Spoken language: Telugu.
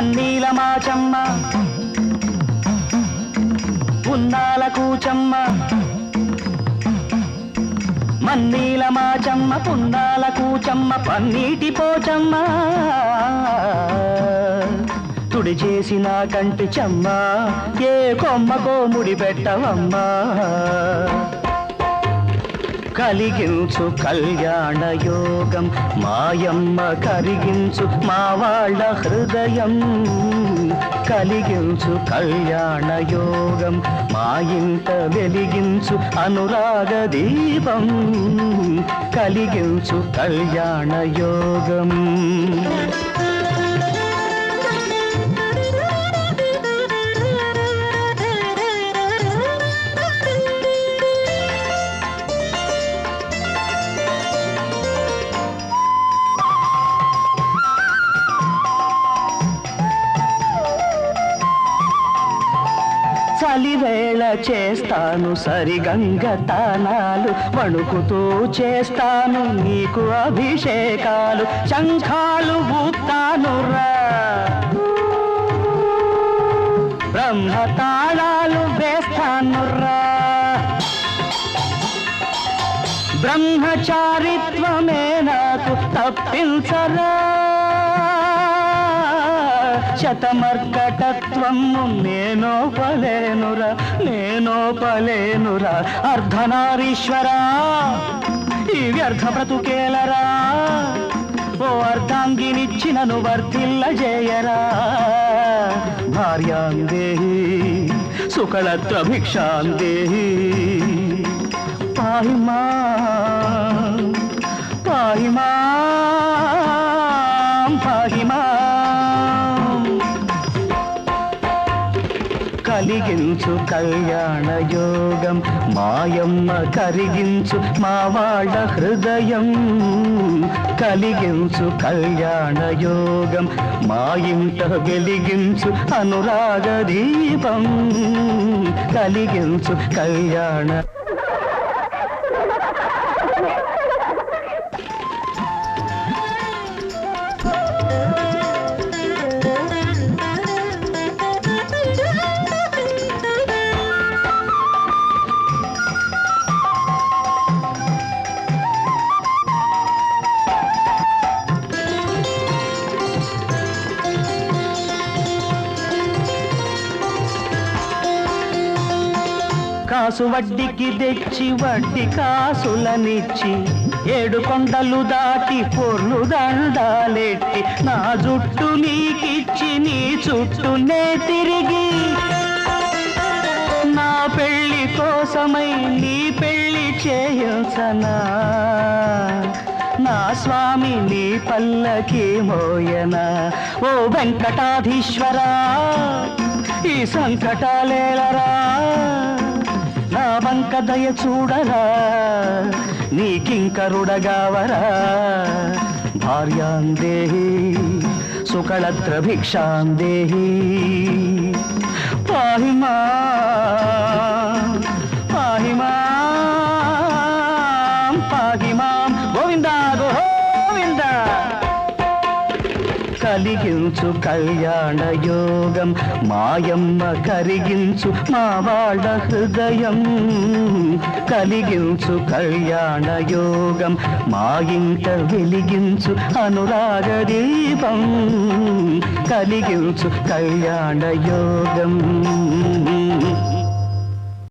మన్నీల మాచమ్మ పున్నాల కూచమ్మ మన్నీల మాచమ్మ పున్నాల కూచమ్మ పన్నీటి పోచమ్మ తుడి చేసిన కంటి చెమ్మ ఏ కొమ్మకో ముడి పెట్టవమ్మా కలిగించు కళ్యాణ యోగం మాయమ్మ కరిగించు మా వాళ్ళ హృదయం కలిగించు కళ్యాణ యోగం మా ఇంట వెలిగించు అనురాగ దీపం కలిగించు కళ్యాణ యోగం చలివేళ చేస్తాను సరిగంగ తానాలు వణుకుతూ చేస్తాను నీకు అభిషేకాలు శంఖాలు ఊతాను రా బ్రహ్మ తాళాలు వేస్తాను రా బ్రహ్మచారిత్వమే నాకు తప్పించరా శతమర్కటత్వము నేనోపలేనురా అర్ధనారీశ్వరా ఈ వ్యర్థ బ్రతుకేలరా ఓ అర్ధాంగినిచ్చినను వర్ధిల్లజేయరా భార్యాందేహి సుకళత్వ భిక్షాందేహి పాహిమా పాహిమా పాహిమా కలిగించు కళ్యాణ యోగం మాయమ్మ కరిగించు మా వాళ్ళ హృదయం కలిగించు కళ్యాణ యోగం మా ఇంట వెలిగించు అనురాగ దీపం కలిగించు కళ్యాణ కాసు వడ్డీకి తెచ్చి వడ్డీ కాసులనిచ్చి ఏడు కొండలు దాటి పొర్లు దండాలెట్టి నా జుట్టు నీకిచ్చి నీ చుట్టూనే తిరిగి నా పెళ్లి కోసమై నీ పెళ్లి చేయించనా నా స్వామి నీ పల్లకి మోయనా ఓ వెంకటాధీశ్వరా ఈ సంకటాలేలరా నా వంక దయ చూడరా నీకింకరుడగావరా భార్యాందేహి సుకళత్ర భిక్షాందేహి పాహిమా పాహిమా పాహిమా గోవిందా గోవిందా కలిగించు కళ్యాణ యోగం మాయమ్మ కరిగించు మా వాళ్ళ హృదయం కలిగించు కళ్యాణ యోగం మా ఇంట వెలిగించు అనురాగ దీపం కలిగించు కళ్యాణ యోగం